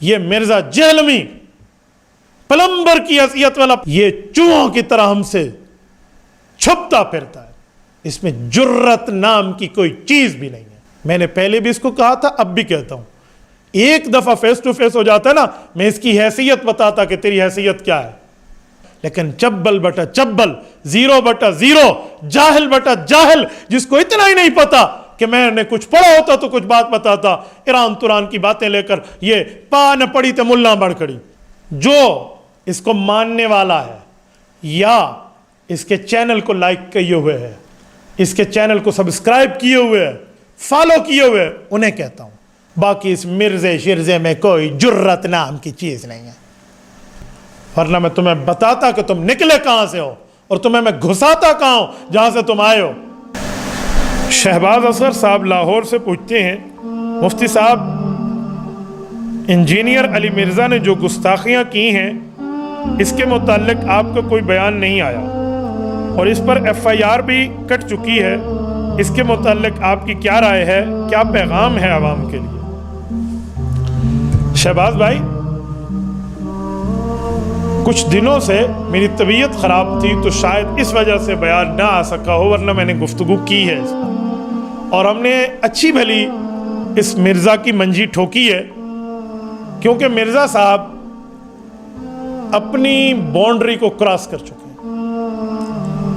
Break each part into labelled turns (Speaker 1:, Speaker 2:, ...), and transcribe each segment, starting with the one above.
Speaker 1: یہ مرزا جہلمی پلمبر کی حیثیت والا یہ چوہوں کی طرح ہم سے چھپتا پھرتا ہے، اس میں جرت نام کی کوئی چیز بھی نہیں ہے۔ میں نے پہلے بھی اس کو کہا تھا، اب بھی کہتا ہوں، ایک دفعہ فیس ٹو فیس ہو جاتا ہے نا، میں اس کی حیثیت بتاتا کہ تیری حیثیت کیا ہے، لیکن چبل بٹا چبل، زیرو بٹا زیرو، جاہل بٹا جاہل، جس کو اتنا ہی نہیں پتا کہ میں نے کچھ پڑھا ہوتا تو کچھ بات بتاتا، ایران توران کی باتیں لے کر یہ پا نہ پڑی تے ملا بڑھ کھڑی۔ جو اس کو ماننے والا ہے یا اس کے چینل کو لائک کیے ہوئے ہے، اس کے چینل کو سبسکرائب کیے ہوئے ہے، فالو کیے ہوئے، انہیں کہتا ہوں، باقی اس مرزے شرزے میں کوئی جرت نام کی چیز نہیں ہے، ورنہ میں تمہیں بتاتا کہ تم نکلے کہاں سے ہو اور تمہیں میں گھساتا کہاں ہوں جہاں سے تم آئے ہو۔ شہباز اصغر صاحب لاہور سے پوچھتے ہیں، مفتی صاحب انجینئر علی مرزا نے جو گستاخیاں کی ہیں اس کے متعلق آپ کا کوئی بیان نہیں آیا اور اس پر ایف آئی آر بھی کٹ چکی ہے، اس کے متعلق آپ کی کیا رائے ہے، کیا پیغام ہے عوام کے لیے؟ شہباز بھائی، کچھ دنوں سے میری طبیعت خراب تھی تو شاید اس وجہ سے بیان نہ آ سکا ہو، ورنہ میں نے گفتگو کی ہے اس پر، اور ہم نے اچھی بھلی اس مرزا کی منجی ٹھوکی ہے، کیونکہ مرزا صاحب اپنی باؤنڈری کو کراس کر چکے ہیں۔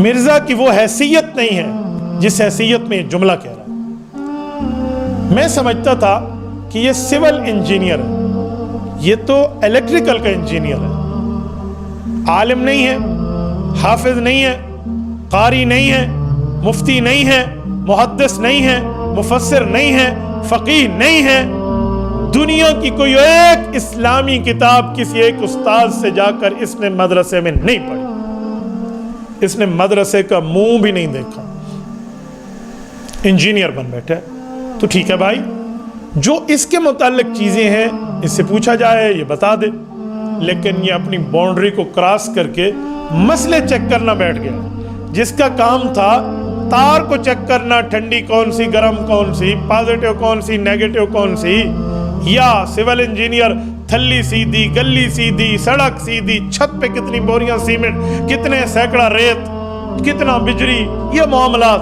Speaker 1: مرزا کی وہ حیثیت نہیں ہے جس حیثیت میں یہ جملہ کہہ رہا ہے۔ میں سمجھتا تھا کہ یہ سول انجینئر ہے، یہ تو الیکٹریکل کا انجینئر ہے، عالم نہیں ہے، حافظ نہیں ہے، قاری نہیں ہے، مفتی نہیں ہے، محدث نہیں ہے، مفسر نہیں ہے، فقیہ نہیں ہے، دنیا کی کوئی ایک اسلامی کتاب کسی ایک استاد سے جا کر اس نے مدرسے میں نہیں پڑھی، اس نے مدرسے کا منہ بھی نہیں دیکھا، انجینئر بن بیٹھے۔ تو ٹھیک ہے بھائی، جو اس کے متعلق چیزیں ہیں اس سے پوچھا جائے، یہ بتا دے، لیکن یہ اپنی باؤنڈری کو کراس کر کے مسئلے چیک کرنا بیٹھ گیا، جس کا کام تھا تار کو چیک کرنا، ٹھنڈی کون سی، گرم کون سی، پازیٹیو کون سی، نیگیٹو کون سی، یا سول انجینئر تھلی سیدھی، گلی سیدھی، سڑک سیدھی، چھت پہ کتنی بوریاں سیمنٹ، کتنے سینکڑا ریت، کتنا بجری، یہ معاملات،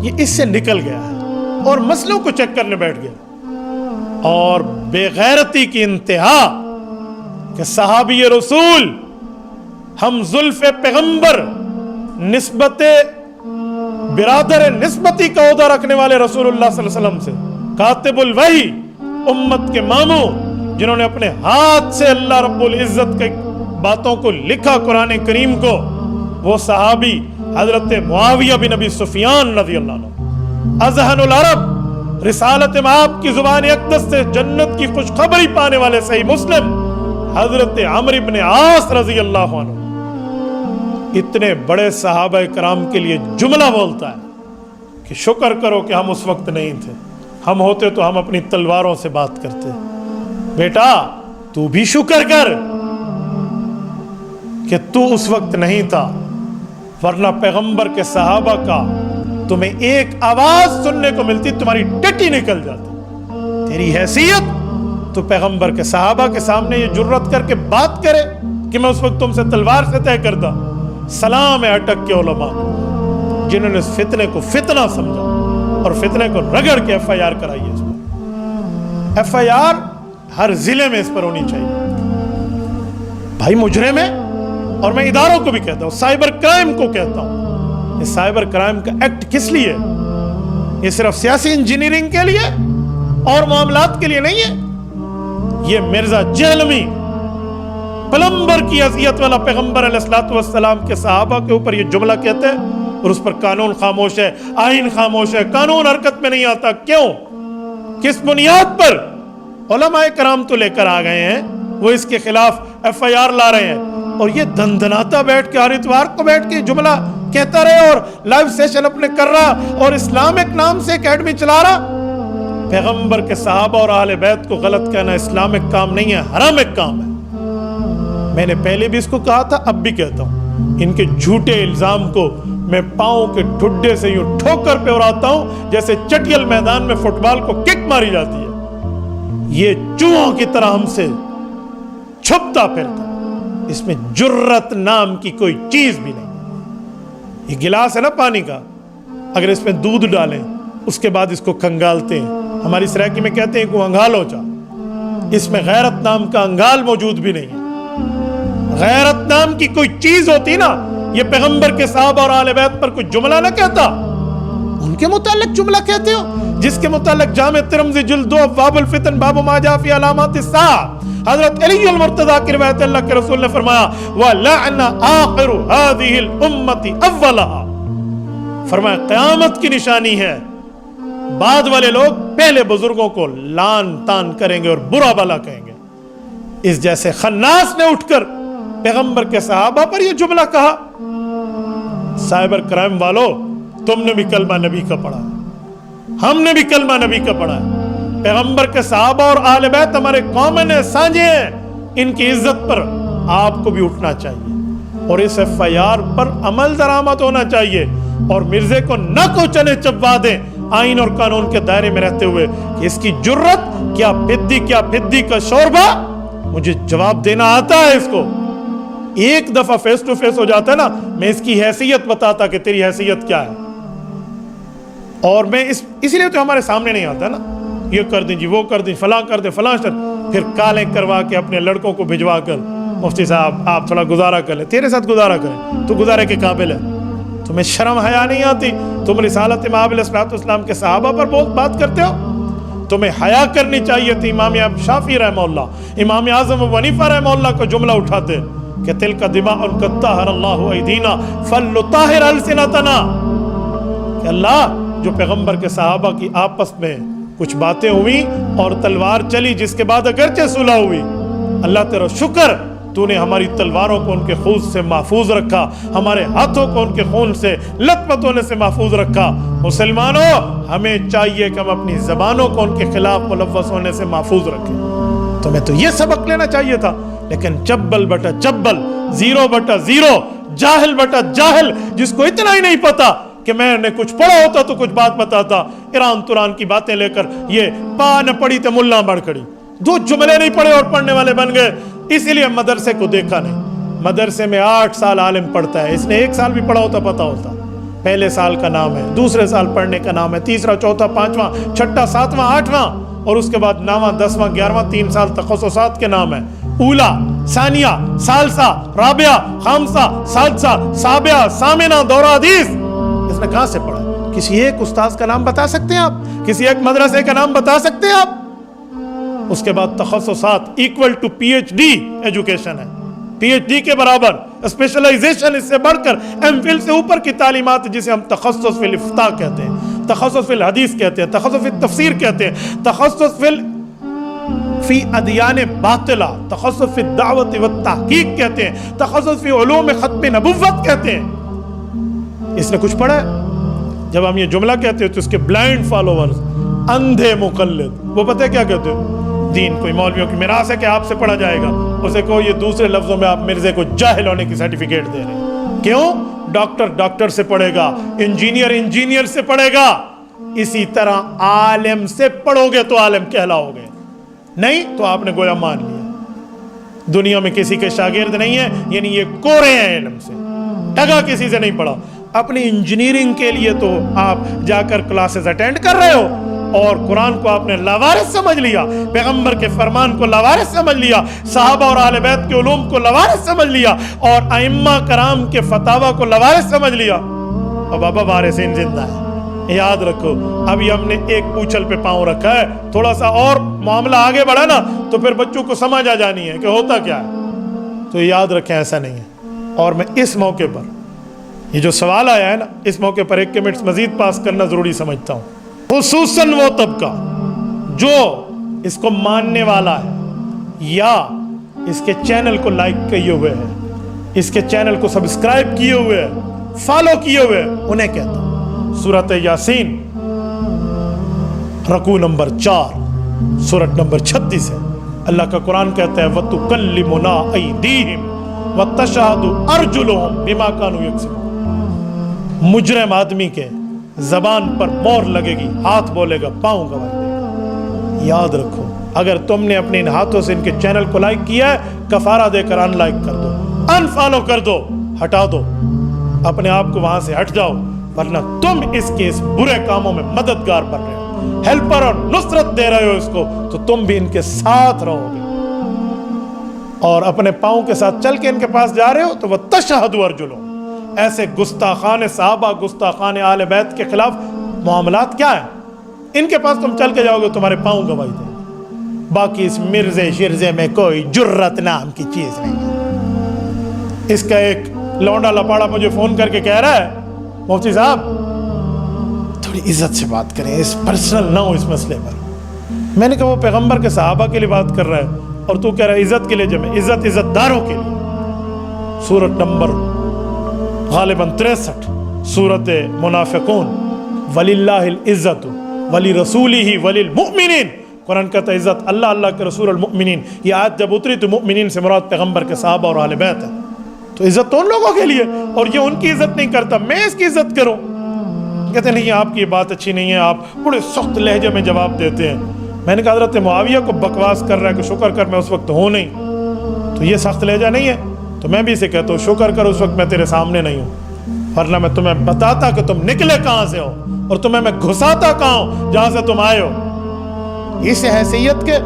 Speaker 1: یہ اس سے نکل گیا ہے اور مسئلوں کو چیک کرنے بیٹھ گیا، اور بے غیرتی کی انتہا کہ صحابی رسول، ہم زلف پیغمبر، نسبت برادر نسبتی کا عہدہ رکھنے والے رسول اللہ صلی اللہ علیہ وسلم سے، کاتب الوحی، امت کے ماموں، جنہوں نے اپنے ہاتھ سے اللہ رب العزت کے باتوں کو لکھا، قرآن کریم کو، وہ صحابی حضرت معاویہ بن ابی سفیان رضی اللہ عنہ، اذہن العرب، رسالت آپ کی زبان اقدس سے جنت کی خوشخبری پانے والے صحیح مسلم حضرت عمرو بن عاص رضی اللہ عنہ، اتنے بڑے صحابہ کرام کے لیے جملہ بولتا ہے کہ شکر کرو کہ ہم اس وقت نہیں تھے، ہم ہوتے تو ہم اپنی تلواروں سے بات کرتے۔ بیٹا تو بھی شکر کر کہ تو اس وقت نہیں تھا، ورنہ پیغمبر کے صحابہ کا تمہیں ایک آواز سننے کو ملتی، تمہاری ٹٹی نکل جاتی۔ تیری حیثیت تو پیغمبر کے صحابہ کے سامنے یہ جرت کر کے بات کرے کہ میں اس وقت تم سے تلوار سے طے کرتا۔ سلام ہے اٹک کے علماء، جنہوں نے اس فتنے کو فتنہ سمجھا اور فتنے کو رگڑ کے ایف آئی آر کرائی ہے۔ اس پر ایف آئی آر ہر ضلع میں اس پر ہونی چاہیے بھائی، مجرم ہے۔ اور میں اداروں کو بھی کہتا ہوں، سائبر کرائم کو کہتا ہوں، یہ سائبر کرائم کا ایکٹ کس لیے؟ یہ صرف سیاسی انجینئرنگ کے لیے اور معاملات کے لیے نہیں ہے۔ یہ مرزا جہلمی پلمبر کی حیثیت والا پیغمبر علیہ الصلوۃ والسلام کے صحابہ کے اوپر یہ جملہ کہتے ہیں اور اس پر قانون خاموش ہے، آئین خاموش ہے، قانون حرکت میں نہیں آتا۔ کیوں؟ کس بنیاد پر؟ علماء کرام تو لے کر آ گئے ہیں، وہ اس کے خلاف ایف آئی آر لا رہے ہیں، اور یہ دندناتا بیٹھ کے ہر اتوار کو بیٹھ کے جملہ کہتا رہے اور لائیو سیشن اپنے کر رہا اور اسلامک نام سے اکیڈمی چلا رہا۔ پیغمبر کے صحابہ اور اہل بیت کو غلط کہنا اسلامک کام نہیں ہے، حرامک کام ہے۔ میں نے پہلے بھی اس کو کہا تھا، اب بھی کہتا ہوں، ان کے جھوٹے الزام کو میں پاؤں کے ڈھڈے سے یوں ٹھوکر پہ اڑاتا ہوں جیسے چٹیل میدان میں فٹ بال کو کک ماری جاتی ہے۔ یہ چوہوں کی طرح ہم سے چھپتا پھرتا، اس میں جرت نام کی کوئی چیز بھی نہیں۔ یہ گلاس ہے نا پانی کا، اگر اس میں دودھ ڈالیں اس کے بعد اس کو کنگالتے ہیں، ہماری سرائکی میں کہتے ہیں کہ انگالو چا، اس میں غیرت نام کا انگال موجود بھی نہیں ہے۔ غیرت نام کی کوئی چیز ہوتی نا، یہ پیغمبر کے صحابہ اور آل بیت پر کوئی جملہ نہ کہتا، ان کے متعلق جملہ کہتے ہو، جس کے متعلق جامع ترمذی جلد 2 ابواب الفتن باب ما جاء فی علامات الساعہ، حضرت علی المرتضیٰ کی روایت اللہ کے رسول نے فرمایا وَلَعْنَ آخِرُ هَذِهِ الْأُمَّةِ أَوَّلَهَا، فرمایا قیامت کی نشانی ہے بعد والے لوگ پہلے بزرگوں کو لان تان کریں گے اور برا بلا کہیں گے۔ اس جیسے خناس نے اٹھ کر پیغمبر کے صحابہ پر یہ جملہ کہا۔ سائبر کرائم والو، تم نے بھی کلمہ نبی کا پڑھا، ہم نے بھی کلمہ نبی کا پڑھا ہے، پیغمبر کے صحابہ اور آل بیت ہمارے کامن ہیں، سانجے ہیں، ان کی عزت پر آپ کو بھی اٹھنا چاہیے اور اس FIR پر عمل درآمد ہونا چاہیے، اور مرزے کو نہ کو چنے چبوا دیں آئین اور قانون کے دائرے میں رہتے ہوئے کہ اس کی جرت کیا پھدی کا شوربہ، مجھے جواب دینا آتا ہے اس کو۔ ایک دفعہ فیس ٹو فیس ہو جاتا ہے نا، میں اس کی حیثیت بتاتا کہ تیری حیثیت کیا ہے، اور میں اسی لیے تو ہمارے سامنے نہیں آتا نا، یہ کر دیں جی، وہ کر دیں، فلاں کر دیں، فلاں کر، پھر کالیں کروا کے اپنے لڑکوں کو بھجوا کر مفتی صاحب آپ تھوڑا گزارا کر لیں، تیرے ساتھ گزارا کریں، تو گزارے کے قابل ہے، تمہیں شرم حیا نہیں آتی؟ تم رسالت امام علیہ السلام کے صحابہ پر بات کرتے ہو، تمہیں حیا کرنی چاہیے تھی۔ امام شافعی رحمہ اللہ، امام اعظم ابو حنیفہ رحمہ اللہ کا جملہ اٹھاتے کہ تلک دماء قد طہر اللہ ایدینا فلطہر السنتنا، کہ اللہ جو پیغمبر کے صحابہ کی آپس میں کچھ باتیں ہوئی اور تلوار چلی، جس کے بعد اگرچہ صلح ہوئی، اللہ تیرا شکر تو نے ہماری تلواروں کو ان کے خون سے محفوظ رکھا، ہمارے ہاتھوں کو ان کے خون سے لت پت ہونے سے محفوظ رکھا۔ مسلمانوں، ہمیں چاہیے کہ ہم اپنی زبانوں کو ان کے خلاف ملوث ہونے سے محفوظ رکھیں۔ تمہیں تو یہ سبق لینا چاہیے تھا، لیکن چبل بٹا چبل، 0/0، جاہل بٹا جاہل، جس کو اتنا ہی نہیں پتا کہ میں نے کچھ پڑھا ہوتا تو کچھ بات بتاتا، ایران توران کی باتیں لے کر یہ پا نہ پڑی تو ملا بڑھ کھڑی، 2 جملے نہیں پڑھے اور پڑھنے والے بن گئے، اسی لیے مدرسے کو دیکھا نہیں۔ مدرسے میں 8 سال عالم پڑھتا ہے، اس نے 1 سال بھی پڑھا ہوتا پتا ہوتا، پہلے سال کا نام ہے، دوسرے سال پڑھنے کا نام ہے، تیسرا، چوتھا، پانچواں، چھٹا، ساتواں، آٹھواں، اور اس کے بعد 9واں، 10واں، 11واں، 3 سال تخصصات کے نام ہے، اولا، ثانیہ، ثالثہ، رابعہ، خامسہ، سادسہ، سابعہ، ثامنہ، دورہ حدیث۔ اس نے کہاں سے پڑھا؟ کسی ایک استاذ کا نام بتا سکتے ہیں آپ؟ کسی ایک مدرسے کا نام بتا سکتے ہیں آپ؟ اس کے بعد تخصصات ایکول ٹو PhD ایجوکیشن ہے، PhD کے برابر اسپیشلائزیشن، اس سے بڑھ کر MPhil سے اوپر کی تعلیمات، جسے ہم تخصص فی الافتاء کہتے ہیں، تخصص فی الحدیث کہتے ہیں، تخصص فی التفسیر کہتے ہیں، تخصص فی ادیان باطلہ، تخصص فی الدعوت والتحقیق کہتے ہیں، تخصص فی علوم ختم نبوت کہتے ہیں۔ اس نے کچھ پڑھا ہے؟ جب ہم یہ جملہ کہتے ہیں تو اس کے بلائنڈ فالوورز، اندھے مقلد، وہ پتہ ہے کیا کہتے ہیں؟ دین کوئی مولویوں کی میراث ہے کہ آپ سے پڑھا جائے گا، اسے کہو یہ دوسرے لفظوں میں آپ مرزے کو جاہل ہونے کی سرٹیفکیٹ دے رہے ہیں۔ کیوں؟ ڈاکٹر سے پڑھے گا، انجینئر سے پڑھے گا، اسی طرح عالم سے پڑھو گے تو عالم کہلاؤ گے، نہیں تو آپ نے گویا مان لیا دنیا میں کسی کے شاگرد نہیں ہے، یعنی یہ کورے ہیں علم سے، ٹگا کسی سے نہیں پڑھا۔ اپنی انجینئرنگ کے لیے تو آپ جا کر کلاسز اٹینڈ کر رہے ہو، اور قرآن کو آپ نے لاوارث سمجھ لیا، پیغمبر کے فرمان کو لاوارث سمجھ لیا، صحابہ اور اہل بیت کے علوم کو لاوارث سمجھ لیا، اور ائمہ کرام کے فتاوی کو لاوارث سمجھ لیا، اور بابا وارثین زندہ ہے۔ یاد رکھو، ابھی ہم نے ایک پوچھل پہ پاؤں رکھا ہے، تھوڑا سا اور معاملہ آگے بڑھا نا تو پھر بچوں کو سمجھ آ جانی ہے کہ ہوتا کیا ہے، تو یاد رکھیں ایسا نہیں ہے۔ اور میں اس موقع پر یہ جو سوال آیا ہے نا، اس موقع پر 1 منٹ مزید پاس کرنا ضروری سمجھتا ہوں، خصوصاً وہ طبقہ جو اس کو ماننے والا ہے یا اس کے چینل کو لائک کیے ہوئے ہے، اس کے چینل کو سبسکرائب کیے ہوئے ہے، فالو کیے ہوئے، انہیں کہتا ہوں سورۃ یاسین رکوع نمبر 4 سورۃ نمبر 36 ہے۔ اللہ کا قرآن کہتا ہے وَتُكَلِّمُنَا أَيْدِيهِمْ وَتَشْهَدُ أَرْجُلُهُمْ بِمَا كَانُوا يَكْسِبُونَ، مجرم آدمی کے زبان پر مور لگے گی، ہاتھ بولے گا، پاؤں گواہی دے گا۔ یاد رکھو اگر تم نے اپنے ان ہاتھوں سے ان کے چینل کو لائک کیا ہے کفارہ دے کر ان لائک کر دو, انفالو کر دو, ہٹا دو, اپنے آپ کو وہاں سے ہٹ جاؤ, ورنہ تم اس کے اس برے کاموں میں مددگار بن رہے ہو, ہیلپر اور نصرت دے رہے ہو اس کو, تو تم بھی ان کے ساتھ رہو گے. اور اپنے پاؤں کے ساتھ چل کے ان کے پاس جا رہے ہو تو وہ تشہدوا ارجلہم, ایسے گستاخان صحابہ, گستاخان اہل بیت کے خلاف معاملات کیا ہیں؟ ان کے پاس تم چل کے جاؤ گے تمہارے پاؤں گواہی دیں گے. باقی اس مرزے شرزے میں کوئی جرت نام کی چیز نہیں ہے. اس کا ایک لونڈا لپاڑا مجھے فون کر کے کہہ رہا ہے مفتی صاحب تھوڑی عزت سے بات کریں, اس پرسنل نہ ہو اس مسئلے پر. میں نے کہا وہ پیغمبر کے صحابہ کے لیے بات کر رہا ہے اور تو کہہ رہا ہے عزت کے لیے. جب عزت عزت داروں کے لیے. سورت نمبر غالباً 63 سورت منافقون, وللہ العزت ولرسولہ وللمؤمنین. قرآن کہتا ہے عزت اللہ, اللہ کے رسول, المؤمنین. یہ آیت جب اتری تو مؤمنین سے مراد پیغمبر کے صحابہ اور اہل بیت ہے. تو عزت تو ان لوگوں کے لیے, اور یہ ان کی عزت نہیں کرتا, میں اس کی عزت کروں. کہتے نہیں آپ کی بات اچھی نہیں ہے, آپ بڑے سخت لہجے میں جواب دیتے ہیں. میں نے کہا حضرت معاویہ کو بکواس کر رہا ہے کہ شکر کر میں اس وقت ہوں نہیں, تو یہ سخت لہجہ نہیں ہے. تو میں بھی اسے کہتا ہوں شکر کر اس وقت میں تیرے سامنے نہیں ہوں, ورنہ میں تمہیں بتاتا کہ تم نکلے کہاں سے ہو اور تمہیں میں گھساتا کہاں ہوں جہاں سے تم آئے ہو. اس حیثیت کے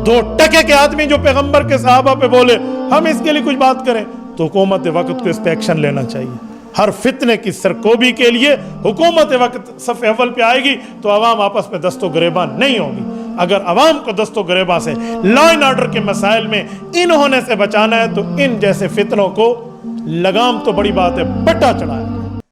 Speaker 1: 2 ٹکے کے آدمی جو پیغمبر کے صحابہ پہ بولے ہم اس کے لیے کچھ بات کریں, تو حکومت وقت کو اس پہ ایکشن لینا چاہیے. ہر فتنے کی سرکوبی کے لیے حکومت وقت صف اول پہ آئے گی تو عوام آپس میں دست و گریباں نہیں ہوگی. اگر عوام کو دست و گریباں سے لا اینڈ آرڈر کے مسائل میں ان ہونے سے بچانا ہے تو ان جیسے فتنوں کو لگام تو بڑی بات ہے بٹا چڑھائے.